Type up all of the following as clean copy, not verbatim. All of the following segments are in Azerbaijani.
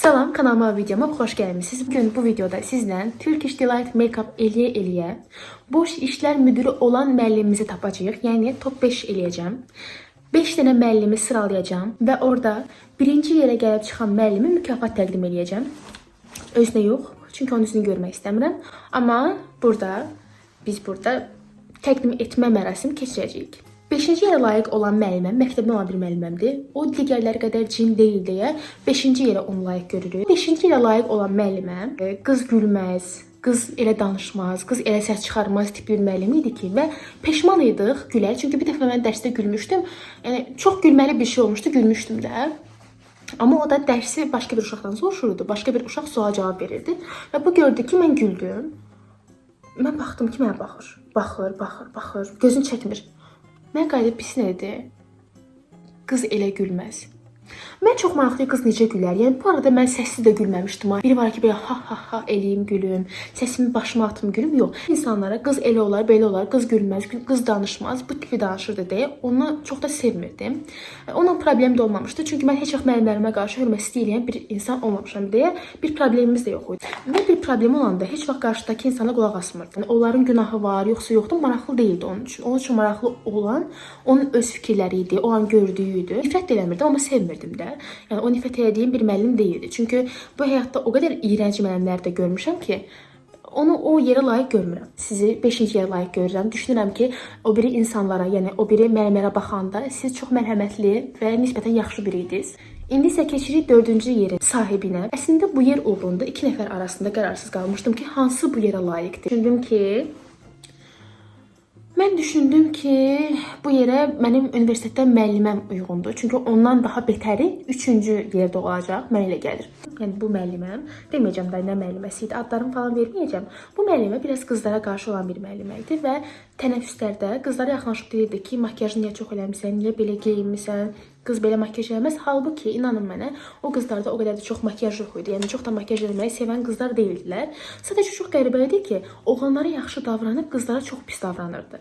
Salam, kanalıma və videoma xoş gəlmisiniz. Bugün bu videoda sizlə Turkish Delight Makeup eləyə boş işlər müdürü olan müəllimimizi tapacağıq. Yəni top 5 eləyəcəm. 5 dənə müəllimi sıralayacağım və orada birinci yerə gəlib çıxan müəllimi mükafat təqdim eləyəcəm. Özünə yox, çünki onun üzünü görmək istəmirəm. Amma biz burada təqdim etmə mərasimi keçirəcəyik. 5-ci yerə layiq olan müəlliməm məktəbdə olan bir müəlliməmdir. O digərləri qədər cin deyil deyə 5-ci yerə onu layiq görürük. 5-ci yerə layiq olan müəlliməm qız gülməz, qız elə danışmaz, qız elə səs çıxarmaz tipli bir müəllim idi ki, və peşman idik gülər. Çünki bir dəfə mən dərsdə gülmüşdüm. Yəni çox gülməli bir şey olmuşdu, gülmüşdüm də. Amma o da dərsi başqa bir uşaqdan soruşurdu. Başqa bir uşaq suala cavab verirdi və bu gördü ki, mən güldüm. Mən baxdım ki, mənə baxır. Baxır, gözünü çəkmir. Mən qayıdıb pis nədir? Qız elə gülməz. Mən çox maraqlı qız necə gülər. Yəni bu arada mən səssiz də gülməmişdim. Biri var ki, belə ha eləyim, gülüm, səsimi başıma atım, gülüm. Yox. İnsanlara qız elə olar, belə olar, qız gülməz, qız danışmaz, bu tipi danışırdı deyə onu çox da sevmirdim. Onunla problem də olmamışdı. Çünki mən heç vaxt müəllimlərimə qarşı hörmətsiz eləyən bir insan olmamışam deyə bir problemimiz də yox idi. Və bir problem olanda heç vaxt qarşıdakı insana qulaq asmırdım. Yəni onların günahı var, yoxsa yoxdur, maraqlı deyildi onun üçün. Onun üçün maraqlı olan onun öz fikirləri idi, o an gördüyü idi. Nifrət də eləmirdim, amma sevmirdim də. Yəni o nifrət etdiyim bir müəllim deyildi. Çünki bu həyatda o qədər iyrənc müəllimlər də görmüşəm ki, onu o yerə layiq görmürəm. Sizi 5-ci yerə layiq görürəm. Düşünürəm ki, o biri insanlara, yəni o biri müəllimlərə baxanda siz çox mərhəmətli və nisbətən yaxşı biri idiniz. İndi isə keçirik 4-cü yerin sahibinə. Əslində bu yer uğrunda 2 nəfər arasında qərarsız qalmışdım ki, hansı bu yerə layiqdir. Mən düşündüm ki, bu yerə mənim universitetdə müəlliməm uyğundur. Çünki ondan daha betəri 3-cü yerdə olacaq, mənə elə gəlir. Yəni bu müəlliməm, deməyəcəm da nə müəlliməsi idi, adlarını falan verməyəcəm. Bu müəllimə biraz qızlara qarşı olan bir müəllimə idi və tənəffüslərdə qızlara yaxınlaşıb deyirdi ki, makyajını niyə çox eləmisən, niyə belə geyinmisən? Qız belə makyaj eləməz. Halbuki inanın mənə, o qızlarda o qədər də çox makyaj yox idi. Yəni çox da makyaj eləməyi sevən qızlar deyildilər. Sadəcə çox qəribə idi ki, oğlanlara yaxşı davranıb qızlara çox pis davranırdı.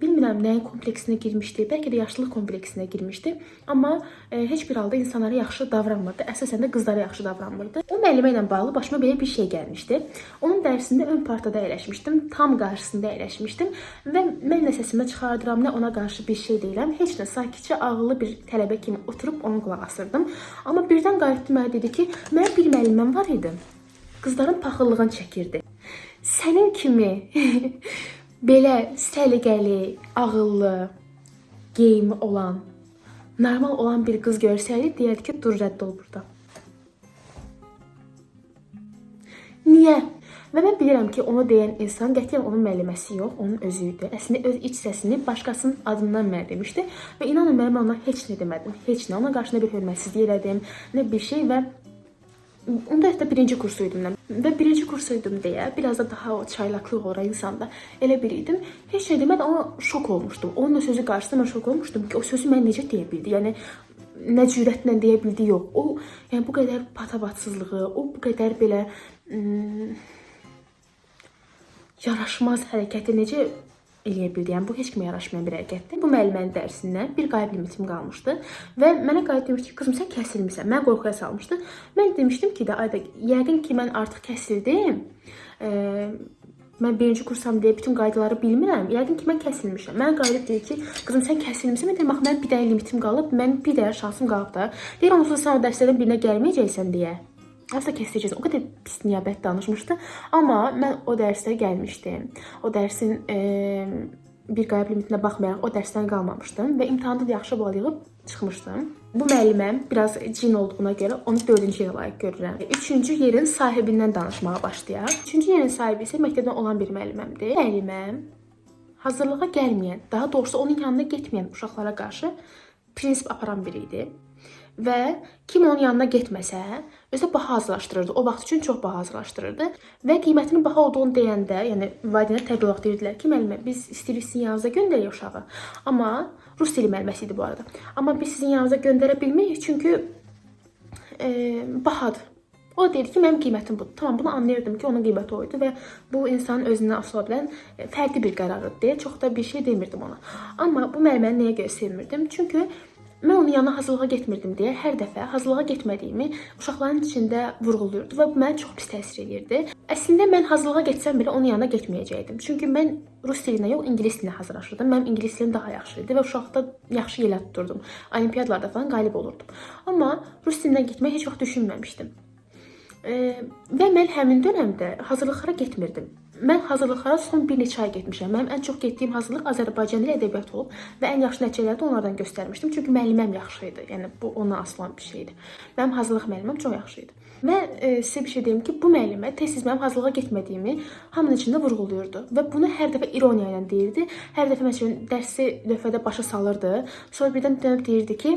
Bilmirəm nəyin kompleksinə girmişdi, bəlkə də yaşlılıq kompleksinə girmişdi. Amma heç bir halda insanlara yaxşı davranmırdı. Əsasən də qızlara yaxşı davranmırdı. O müəllimə ilə bağlı başıma belə bir şey gəlmişdi. Onun dərsində ön partada əyləşmişdim, tam qarşısında əyləşmişdim və mən nə səsimə çıxardıram, nə ona qarşı bir şey deyirəm. Heç nə, sakitcə ağıllı bir tələbə kimi oturub onun qulaq asırdım. Amma birdən qayıtdı mənə dedi ki, mənim bir müəlliməm var idi. Qızların paxıllığını çəkirdi. Sənin kimi belə səliqəli, ağıllı, geyimi olan, normal olan bir qız görsəydi, deyərdi ki, dur rədd ol burada. Niyə? Və mən bilirəm ki, onu deyən insan qətiyyən onun müəlliməsi yox, onun özü idi. Əslində öz iç səsini başqasının adından mənə demişdi və inanın mən ona heç nə demədim. Heç nə. Ona qarşı nə bir hörmətsizlik elədim, nə bir şey və onda da birinci kursuydum. Və birinci kursuydum deyə biraz da daha o çaylaqlıq olan insanda elə bir idim. Heç nə demədim, amma şok olmuşdum. Onun o sözü qarşısında mən şok olmuşdum ki, o sözü mən necə deyə bildi? Yəni nə cürətlə deyə bildi yox. O yəni bu qədər patavatsızlığı, o bu qədər belə yaraşmaz hərəkəti necə eləyə bildi? Yəni bu heç kimə yaraşmayan bir hərəkətdir. Bu müəllimənin dərsindən bir qayıb limitim qalmışdı və mənə qayıb demişdi ki, qızım sən kəsilmisən. Mən qorxuya salmışdı. Mən demişdim ki, yəqin ki mən artıq kəsildim. Mən birinci kursam deyə bütün qaydaları bilmirəm. Yəqin ki mən kəsilmişəm. Mən qayıb deyir ki, qızım sən kəsilmisən. Mən deyirəm, bax mənim bir dənə limitim qalıb, mənim bir dənə şansım qalıb da. Deyir, onsuz sən o dərslərdən birinə gəlməyəcəksən deyə. Asla kəsiləcəksən. O qədər pis niyabət danışmışdı. Amma mən o dərsdə gəlmişdim. O dərsin bir qayıb limitinə baxmayaraq o dərsdən qalmamışdım və imtahanda da yaxşı bal yığıb çıxmışdım. Bu müəlliməm biraz cin olduğuna görə onu 4-cü yerə layiq görürəm. 3-cü yerin sahibindən danışmağa başlayaq. 3-cü yerin sahibi isə məktəbdən olan bir müəlliməmdir. Müəlliməm hazırlığa gəlməyən, daha doğrusu onun yanına getməyən uşaqlara qarşı prinsip aparan biri idi. Və kim onun yanına getməsə, özü baha hazırlaşdırırdı. O vaxt üçün çox baha hazırlaşdırırdı. Və qiymətinin baha olduğunu deyəndə, yəni valideynlər təbii olaraq deyirdilər ki, müəllimə, biz istəyirik sizin yanınıza göndərək uşağı. Amma rus dili müəlliməsi idi bu arada. Amma biz sizin yanınıza göndərə bilməyirik, çünki bahadır. O dedi ki, mənim qiymətim budur. Tamam, bunu anlayırdım ki, onun qiyməti o idi və bu insanın özündən asılı ola bilən fərqli bir qərarıdır deyə çox da bir şey demirdim ona. Amma bu müəlliməni nəyə görə sevmirdim? Çünki Mən onun yanına hazırlığa getmirdim deyə hər dəfə hazırlığa getmədiyimi uşaqların içində vurğulayırdı və bu mənə çox pis təsir edirdi. Əslində mən hazırlığa getsəm belə onun yanına getməyəcəkdim. Çünki mən rus dilinə yox, ingilis dilinə hazırlaşırdım. Mənim ingilis dilim daha yaxşı idi və uşaqda yaxşı yerlər tuturdum. Olimpiadalarda falan qalib olurdum. Amma rus dilinə getməyi heç vaxt düşünməmişdim. Və mən həmin dövrdə hazırlıqlara getmirdim. Mən hazırlıqlara son bir neçə ay getmişəm. Mənim ən çox getdiyim hazırlıq Azərbaycan dili ədəbiyyatı olub və ən yaxşı nəticələri də onlardan göstərmişdim. Çünki müəlliməm yaxşı idi. Yəni bu ona asılan bir şeydir. Mənim hazırlıq müəlliməm çox yaxşı idi. Və sizə bir şey deyim ki, bu müəllimə tez-tez mənim hazırlığa getmədiyimi hamının içində vurğulayırdı və bunu hər dəfə ironiya ilə deyirdi. Hər dəfə məsələn dərsi lövhədə başa salırdı. Sonra birdən dönüb deyirdi ki,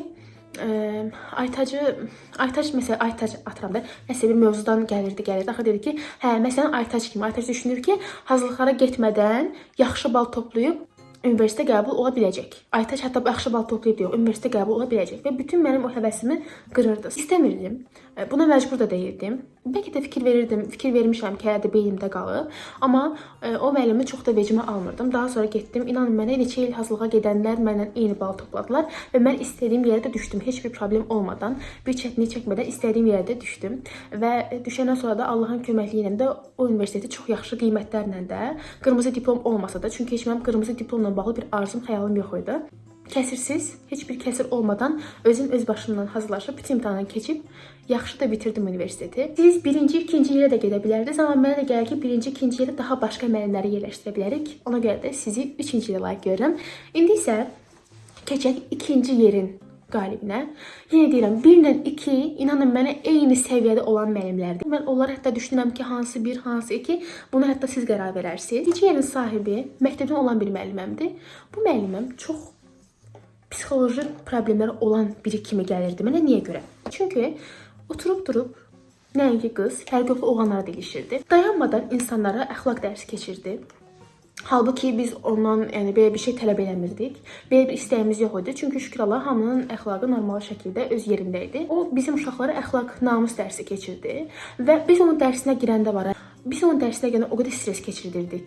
Aytac məsələn Aytac atıram da nəsə bir mövzudan gəlirdi. Axı dedi ki, hə məsələn Aytac kimi. Aytac düşünür ki, hazırlıqlara getmədən yaxşı bal toplayıb universitetə qəbul ola biləcək. Aytac hətta yaxşı bal toplayıb deyə universitetə qəbul ola biləcək və bütün mənim o həvəsimi qırırdı. İstəmirdim. Buna məcbur da deyildim. Bəlkə də fikir vermişəm ki, hələ də beynimdə qalıb. Amma o müəllimi çox da vecimə almırdım. Daha sonra getdim. İnanın mənə neçə il hazırlığa gedənlər məndən eyni bal topladılar və mən istədiyim yerə də düşdüm. Heç bir problem olmadan, bir çətinlik çəkmədən istədiyim yerə də düşdüm. Və düşəndən sonra da Allahın köməkliyi ilə də o universiteti çox yaxşı qiymətlərlə də, qırmızı diplom olmasa da, çünki heç mənim qırmızı diplomla bağlı bir arzum, xəyalım yox idi. Kəsirsiz, heç bir kəsir olmadan özüm öz başımdan hazırlaşıb bütün imtahanı keçib yaxşı da bitirdim universiteti. Siz birinci, ikinci ilə də gedə bilərdiniz, amma mənə də gəlir ki, birinci, ikinci ilə daha başqa müəllimləri yerləşdirə bilərik. Ona görə də sizi üçüncü ilə layiq görürəm. İndi isə keçək ikinci yerin qalibinə. Yenə deyirəm, 1-dən 2, inanın mənə eyni səviyyədə olan müəllimlərdir. Mən onları hətta düşünürəm ki, hansı 1, hansı 2, bunu hətta siz qərar verərsiniz. İkinci yerin sahibi məktəbdən olan bir müəlliməmdir. Bu müəlliməm çox psixoloji problemləri olan biri kimi gəlirdi mənə. Niyə görə? Çünki oturub durub nəinki qız, fərqli oğlanlara dilişirdi. Dayanmadan insanlara əxlaq dərsi keçirdi. Halbuki biz ondan belə bir şey tələb eləmirdik. Belə bir istəyimiz yox idi. Çünki şükür Allah hamının əxlaqı normal şəkildə öz yerində idi. O bizim uşaqlara əxlaq, namus dərsi keçirdi və biz onun dərsinə girəndə var. Biz onun dərsinə gələn o qədər stres keçirdirdik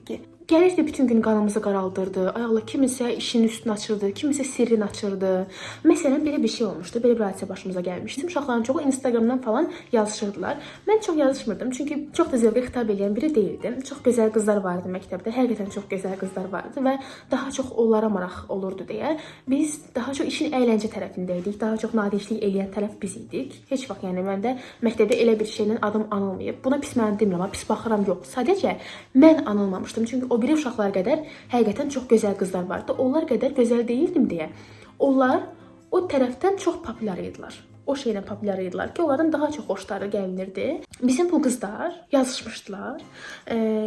ki, gəlirdi bütün gün qanımızı qaraldırdı. Ay Allah, kiminsə işinin üstünü açırdı, kiminsə sirrini açırdı. Məsələn, belə bir şey olmuşdu, belə bir hadisə başımıza gəlmişdi. Uşaqların çoxu Instagramdan falan yazışırdılar. Mən çox yazışmırdım, çünki çox da zövqə xitab edən biri deyildim. Çox gözəl qızlar vardı məktəbdə, həqiqətən çox gözəl qızlar vardı və daha çox onlara maraq olurdu deyə biz daha çox işin əyləncə tərəfində idik, daha çox nadinclik eləyən tərəf biz idik. Heç vaxt yəni məndə məktəbdə elə bir şeylə adım anılmayıb. Buna pis mən demirəm, amma pis baxıram yox. Sadəcə mən anılmamışdım, çünki o biri uşaqlar qədər həqiqətən çox gözəl qızlar vardı. Onlar qədər gözəl deyildim deyə. Onlar o tərəfdən çox populyar idilər. O şeylə populyar idilər ki, onların daha çox xoşları gəlinirdi. Bizim bu qızlar yazışmışdılar.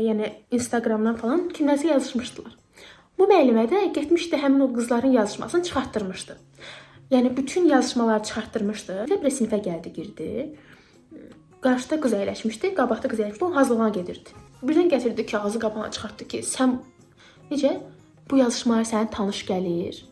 Yəni Instagramdan falan kimlərsə yazışmışdılar. Bu müəllimə də getmişdi həmin o qızların yazışmasını çıxartdırmışdı. Yəni bütün yazışmaları çıxartdırmışdı. Bir sinifə gəldi, girdi. Qarşıda qız əyləşmişdi, qabaqda qız əyləşmişdi, onun hazırlığına gedirdi. Birdən gətirdi kağızı qabağına çıxartdı ki, sən necə bu yazışmalar sənə tanış gəlir?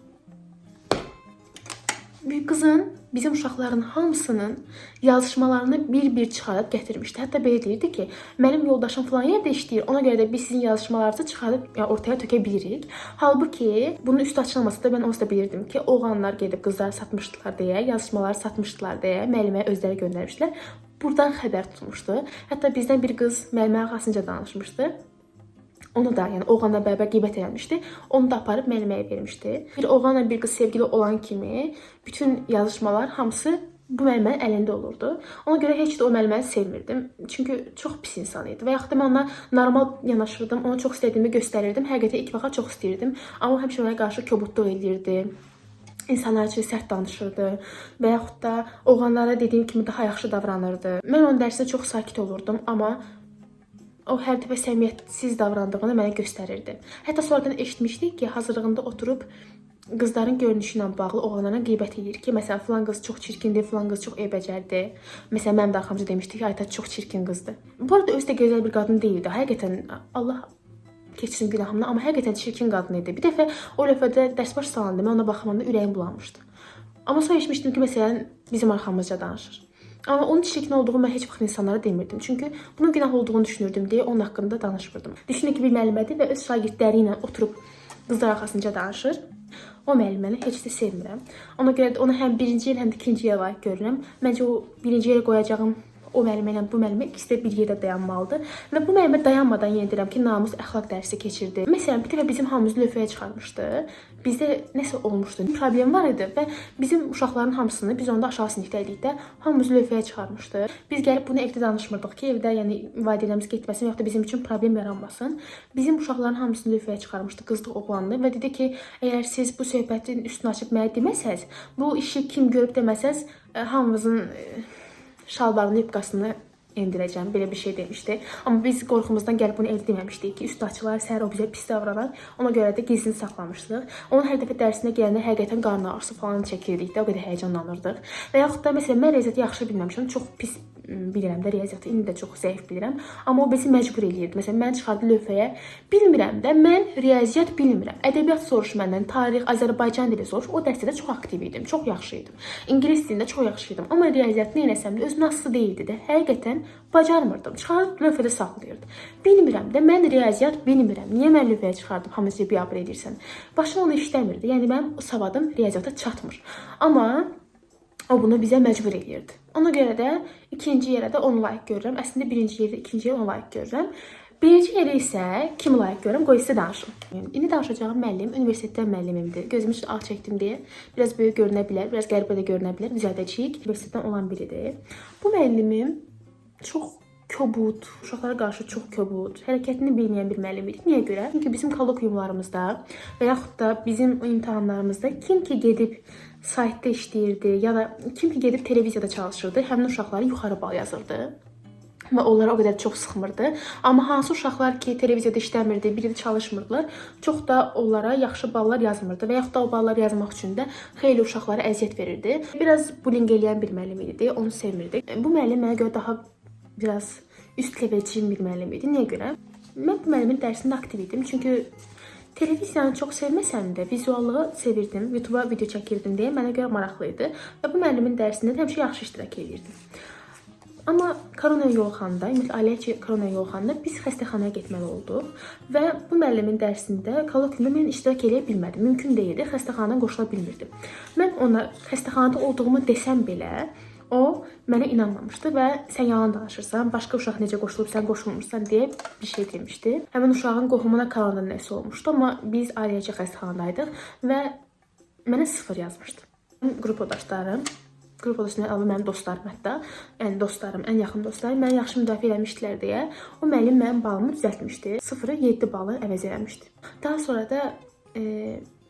Bir qızın, bizim uşaqların hamısının yazışmalarını bir-bir çıxarıb gətirmişdi. Hətta belə deyirdi ki, mənim yoldaşım falan yerdə işləyir, ona görə də biz sizin yazışmalarınızı çıxarıb ortaya tökə bilirik. Halbuki bunu üstü açılmasa da mən onsuz da bilirdim ki, oğlanlar gedib qızları satmışdılar deyə, yazışmaları satmışdılar deyə müəlliməyə özləri göndərmişdilər. Buradan xəbər tutmuşdu. Hətta bizdən bir qız müəllimə arxasınca danışmışdı. Onu da, yəni oğlanla bərabər qeybət eləmişdi. Onu da aparıb müəlliməyə vermişdi. Bir oğlanla bir qız sevgili olan kimi bütün yazışmalar hamısı bu müəllimənin əlində olurdu. Ona görə heç də o müəlliməni sevmirdim. Çünki çox pis insan idi. Və yaxud da mən ona normal yanaşırdım, ona çox istədiyimi göstərirdim. Həqiqətən ilk vaxt çox istəyirdim. Amma həmişə ona qarşı kobudluq edirdi. İnsanlar üçün sərt danışırdı və yaxud da oğlanlara dediyim kimi daha yaxşı davranırdı. Mən onun dərsində çox sakit olurdum, amma o hər dəfə səmimiyyətsiz davrandığını mənə göstərirdi. Hətta sonradan eşitmişdik ki, hazırlığında oturub qızların görünüşü ilə bağlı oğlanlara qeybət edir ki, məsələn, filan qız çox çirkindir, filan qız çox eybəcərdir. Məsələn, mənim də arxamca demişdi ki, Aytac çox çirkin qızdır. Bu arada özü də gözəl bir qadın deyildi. Həqiqətən Allah keçsin günahımdan, amma həqiqətən çirkin qadın idi. Bir dəfə o lövhədə dərs baş salanda mən ona baxmanda ürəyim bulanmışdı. Amma sonra eşitmişdim ki, məsələn, bizim arxamızca danışır. Amma onun çirkin olduğunu mən heç vaxt insanlara demirdim. Çünki bunun günah olduğunu düşünürdüm deyə onun haqqında danışmırdım. Düşünün ki, bir müəllimədir və öz şagirdləri ilə oturub qızlar arxasınca danışır. O müəlliməni heç də sevmirəm. Ona görə də onu həm birinci il, həm də ikinci ilə layiq görürəm. Məncə o birinci yerə qoyacağım o müəllimə ilə bu müəllimə ikisi də bir yerdə dayanmalıdır. Və bu müəllimə dayanmadan yenə deyirəm ki, namus əxlaq dərsi keçirdi. Məsələn, bir dəfə bizim hamımızı lövhəyə çıxarmışdı. Bizdə nəsə olmuşdu, problem var idi və bizim uşaqların hamısını biz onda aşağı sinifdə idikdə hamımızı lövhəyə çıxarmışdı. Biz gəlib bunu evdə danışmırdıq ki, evdə yəni valideynlərimiz getməsin, yoxsa bizim üçün problem yaranmasın. Bizim uşaqların hamısını lövhəyə çıxarmışdı, qızdı, oğlandı və dedi ki, əgər siz bu söhbətin üstünü açıb mənə deməsəz, bu işi kim görüb deməsəz, hamımızın şalvarını, yubqasını endirəcəm, belə bir şey demişdi. Amma biz qorxumuzdan gəlib bunu evdə deməmişdik ki, üstü açılar, səhər o bizə pis davranar. Ona görə də gizlini saxlamışdıq. Onun hər dəfə dərsinə gələndə həqiqətən qarnı ağrısı falan çəkirdik də, o qədər həyəcanlanırdıq. Və yaxud da məsələn mən riyaziyyatı yaxşı bilməmişəm, çox pis bilirəm də riyaziyyatı, indi də çox zəif bilirəm. Amma o bizi məcbur eləyirdi. Məsələn, mən çıxardı lövhəyə, bilmirəm də, mən riyaziyyat bilmirəm. Ədəbiyyat soruş məndən, tarix, Azərbaycan dili soruş. O dərsdə də çox aktiv idim, çox yaxşı idim. İngilis dilində çox yaxşı idim. Amma riyaziyyatı neynəsəm də özünün asılı deyildi də. Həqiqətən bacarmırdım. Çıxarıb lövhədə saxlayırdı. Bilmirəm də, mən riyaziyyat bilmirəm. Niyə mən lövhəyə çıxardım, hamısı biabır edirsən? Başım onu işləmirdi. Yəni mənim savadım riyaziyyata çatmır. Amma o bunu bizə məcbur eləyirdi. Ona görə də ikinci yerə də onu layiq görürəm. Əslində birinci yerdə ikinci yerə onu layiq görürəm. Birinci yerə isə kimi layiq görürəm? Qoy sizə danışım. İndi danışacağım müəllim universitetdən müəllimimdir. Gözümü ağ çəkdim deyə biraz böyük görünə bilər, biraz qəribə də görünə bilər. Düzəldəcəyik. Universitetdən olan biridir. Bu müəllimim çox kobud, uşaqlara qarşı çox kobud, hərəkətini bilməyən bir müəllim idi. Niyə görə? Çünki bizim kolloquiumlarımızda və yaxud da bizim imtahanlarımızda kim ki gedib saytda işləyirdi ya da kim ki gedib televiziyada çalışırdı, həmin uşaqları yuxarı bal yazırdı. Və onları o qədər çox sıxmırdı. Amma hansı uşaqlar ki televiziyada işləmirdi, biri də çalışmırdılar, çox da onlara yaxşı ballar yazmırdı və yaxud da o balları yazmaq üçün də xeyli uşaqlara əziyyət verirdi. Biraz bullying eləyən bir müəllim idi, onu sevmirdik. Bu müəllim mənə görə daha biraz üst levelçiyim bir müəllim idi. Niyə görə? Mən bu müəllimin dərsində aktiv idim. Çünki televiziyanı çox sevməsəm də vizuallığı sevirdim. YouTube'a video çəkirdim deyə mənə görə maraqlı idi. Və bu müəllimin dərsində həmişə yaxşı iştirak edirdim. Amma korona yoluxanda, ümumiyyətlə ailə korona yoluxanda biz xəstəxanaya getməli olduq. Və bu müəllimin dərsində kolloquiumda mən iştirak edə bilmədim. Mümkün deyildi. Xəstəxanadan qoşula bilmirdim. Mən ona xəstəxanada olduğumu desəm belə, o mənə inanmamışdı və sən yalan danışırsan, başqa uşaq necə qoşulub, sən qoşulmursan deyə bir şey demişdi. Həmin uşağın qohumuna koronadan nəsə olmuşdu, amma biz ailəçə xəstəxanadaydıq və mənə 0 yazmışdı. Qrup yoldaşlarım, qrup yoldaşlarım əlavə mənim dostlarım hətta, yəni dostlarım, ən yaxın dostlarım məni yaxşı müdafiə eləmişdilər deyə o müəllim mənim balımı düzəltmişdi. 0-ı 7 balı əvəz eləmişdi. Daha sonra da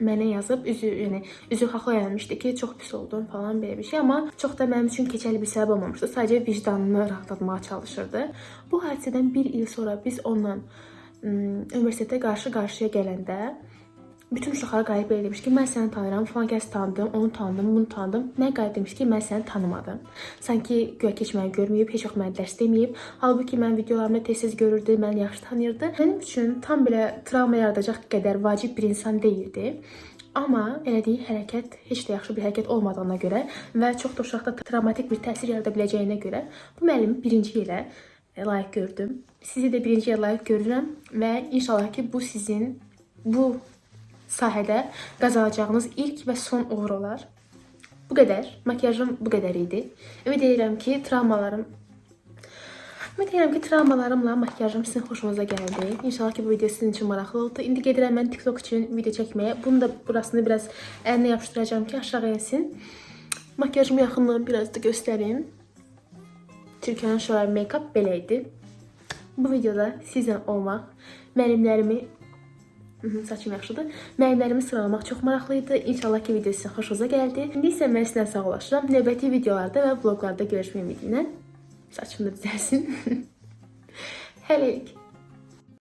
mənə yazıb üzr haqlı eləmişdi ki, çox pis oldun falan belə bir şey, amma çox da mənim üçün keçərli bir səbəb olmamışdı. Sadəcə vicdanını rahatlatmağa çalışırdı. Bu hadisədən bir il sonra biz onunla universitetə qarşı-qarşıya gələndə bütün uşaqlara qalib belə demiş ki, mən səni tanıyıram, falan kəs tanıdım, onu tanıdım, bunu tanıdım. Mən qalib demiş ki, mən səni tanımadım. Sanki güya keçməni görməyib, heç yox məni dərs deməyib. Halbuki mən videolarımda tez-tez görürdü, məni yaxşı tanıyırdı. Mənim üçün tam belə travma yaradacaq qədər vacib bir insan deyildi. Amma elədiyi hərəkət heç də yaxşı bir hərəkət olmadığına görə və çox da uşaqda travmatik bir təsir yarada biləcəyinə görə bu müəllimi birinci yerə layiq gördüm. Sizi də birinci yerə layiq görürəm və inşallah ki, bu sizin bu sahədə qazanacağınız ilk və son uğur olar. Bu qədər. Makyajım bu qədər idi. Ümid edirəm ki, travmalarımla makyajım sizin xoşunuza gəldi. İnşallah ki, bu video sizin üçün maraqlı oldu. İndi gedirəm mən TikTok üçün video çəkməyə. Bunu da burasını biraz əlinə yapışdıracağım ki, aşağı ensin. Makyajımı yaxından biraz da göstərim. Türkiye'nin Şoray Make-up belə idi. Bu videoda sizlə olmaq, müəllimlərimi saçım yaxşıdır. Müəllimlərimi sıralamaq çox maraqlı idi. İnşallah ki, video sizin xoşunuza gəldi. İndi isə mən sizlə sağollaşıram. Növbəti videolarda və vloglarda görüşmək ümidi ilə. Saçım da düzəlsin. Hələlik.